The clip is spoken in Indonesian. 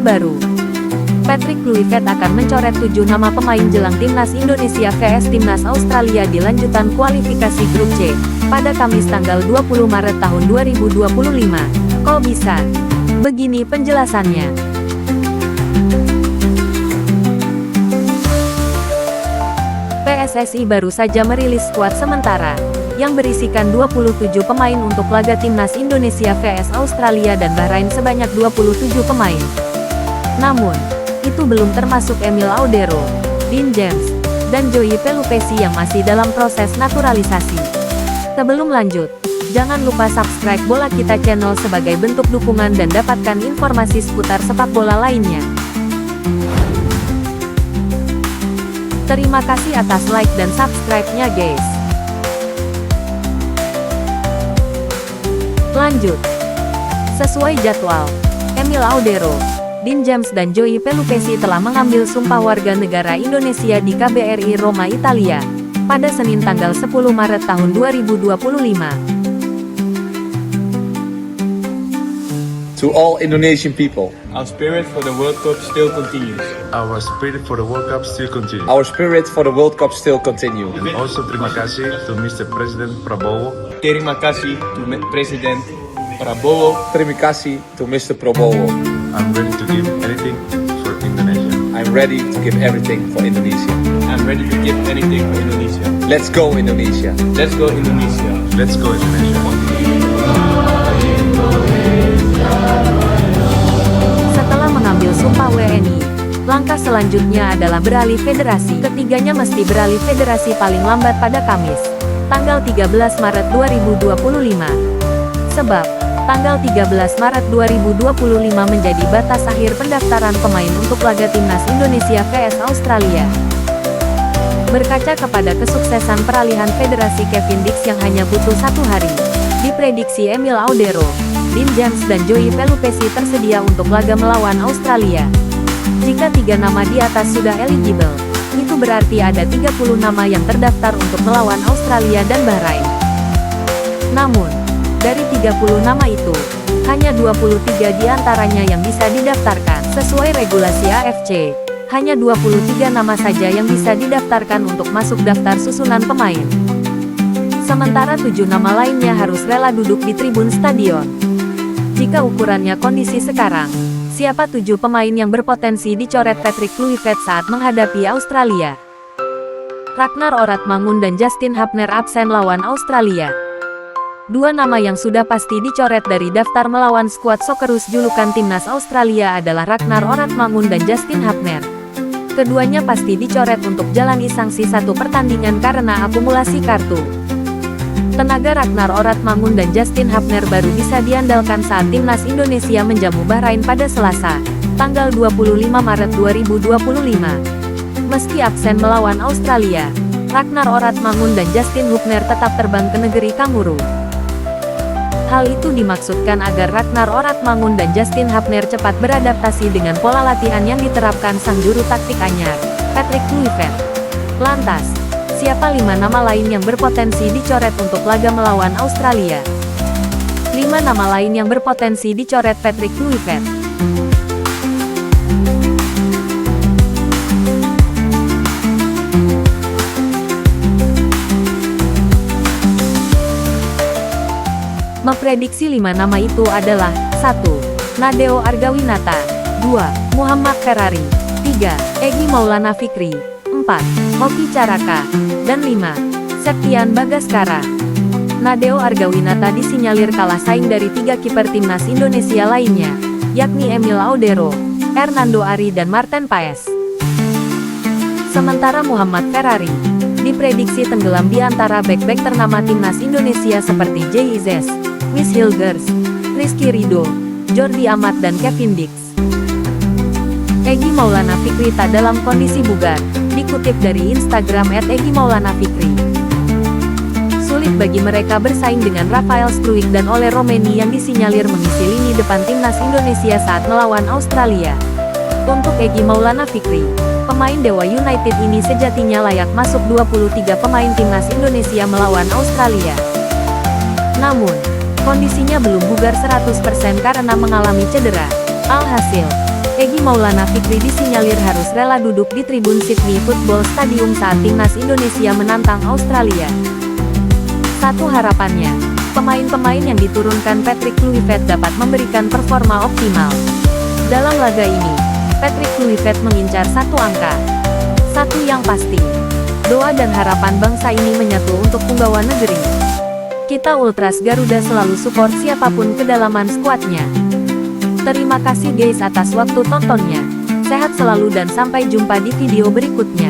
baru. Patrick Kluivert akan mencoret 7 nama pemain jelang Timnas Indonesia vs Timnas Australia di lanjutan kualifikasi Grup C, pada Kamis tanggal 20 Maret tahun 2025. Kok bisa? Begini penjelasannya. PSSI baru saja merilis skuad sementara, yang berisikan 27 pemain untuk laga Timnas Indonesia vs Australia dan Bahrain sebanyak 27 pemain. Namun, itu belum termasuk Emil Audero, Dean James, dan Joey Pelupesi yang masih dalam proses naturalisasi. Sebelum lanjut, jangan lupa subscribe Bola Kita channel sebagai bentuk dukungan dan dapatkan informasi seputar sepak bola lainnya. Terima kasih atas like dan subscribe-nya guys. Lanjut. Sesuai jadwal, Emil Audero, Dean James dan Joey Pelupesi telah mengambil sumpah warga negara Indonesia di KBRI Roma, Italia, pada Senin tanggal 10 Maret tahun 2025. To all Indonesian people, our spirit for the World Cup still continues. Our spirit for the World Cup still continues. our spirit for the World Cup still continue. And also terima kasih to Mr. President Prabowo. Terima kasih to President Prabowo. Terima kasih to Mr. Prabowo. I'm ready to give anything for Indonesia. I'm ready to give everything for Indonesia. I'm ready to give anything for Indonesia. Let's go Indonesia. Let's go Indonesia. Let's go Indonesia. Setelah mengambil sumpah WNI, langkah selanjutnya adalah beralih federasi. Ketiganya mesti beralih federasi paling lambat pada Kamis, tanggal 13 Maret 2025. Sebab, tanggal 13 Maret 2025 menjadi batas akhir pendaftaran pemain untuk laga Timnas Indonesia vs Australia. Berkaca kepada kesuksesan peralihan federasi Kevin Dix yang hanya butuh 1 hari, diprediksi Emil Audero, Dean James dan Joey Pelupesi tersedia untuk laga melawan Australia. Jika 3 nama di atas sudah eligible, itu berarti ada 30 nama yang terdaftar untuk melawan Australia dan Bahrain. Namun, dari 30 nama itu, hanya 23 diantaranya yang bisa didaftarkan. Sesuai regulasi AFC, hanya 23 nama saja yang bisa didaftarkan untuk masuk daftar susunan pemain. Sementara 7 nama lainnya harus rela duduk di tribun stadion. Jika ukurannya kondisi sekarang, siapa 7 pemain yang berpotensi dicoret Patrick Kluivert saat menghadapi Australia? Ragnar Oratmangun dan Justin Hapner absen lawan Australia. 2 nama yang sudah pasti dicoret dari daftar melawan skuad Socceroos julukan Timnas Australia adalah Ragnar Oratmangun dan Justin Hapner. Keduanya pasti dicoret untuk jalani sanksi 1 pertandingan karena akumulasi kartu. Tenaga Ragnar Oratmangun dan Justin Hapner baru bisa diandalkan saat Timnas Indonesia menjamu Bahrain pada Selasa, tanggal 25 Maret 2025. Meski absen melawan Australia, Ragnar Oratmangun dan Justin Hapner tetap terbang ke negeri Kanguru. Hal itu dimaksudkan agar Ragnar Oratmangun dan Justin Hapner cepat beradaptasi dengan pola latihan yang diterapkan sang juru taktik anyar, Patrick Kluivert. Lantas, siapa 5 nama lain yang berpotensi dicoret untuk laga melawan Australia? 5 nama lain yang berpotensi dicoret Patrick Kluivert. Memprediksi 5 nama itu adalah 1. Nadeo Argawinata, 2. Muhammad Ferrari, 3. Egy Maulana Fikri, 4. Hoki Caraka, dan 5. Septian Bagaskara. Nadeo Argawinata disinyalir kalah saing dari 3 kiper Timnas Indonesia lainnya, yakni Emil Audero, Hernando Ari dan Marten Paes. Sementara Muhammad Ferrari diprediksi tenggelam di antara bek-bek ternama Timnas Indonesia seperti Jay Izes, Wies Hilgers, Rizky Ridho, Jordi Amat dan Kevin Dix. Egy Maulana Fikri tak dalam kondisi bugar, dikutip dari Instagram @egymaulanafikri. Sulit bagi mereka bersaing dengan Rafael Struijk dan Ole Romeni yang disinyalir mengisi lini depan Timnas Indonesia saat melawan Australia. Untuk Egy Maulana Fikri, pemain Dewa United ini sejatinya layak masuk 23 pemain Timnas Indonesia melawan Australia. Namun, kondisinya belum bugar 100% karena mengalami cedera. Alhasil, Egy Maulana Fikri disinyalir harus rela duduk di tribun Sydney Football Stadium saat timnas Indonesia menantang Australia. Satu harapannya, pemain-pemain yang diturunkan Patrick Kluivert dapat memberikan performa optimal. Dalam laga ini, Patrick Kluivert mengincar satu angka. Satu yang pasti, doa dan harapan bangsa ini menyatu untuk punggawa negeri. Kita Ultras Garuda selalu support siapapun kedalaman skuadnya. Terima kasih guys atas waktu tontonnya. Sehat selalu dan sampai jumpa di video berikutnya.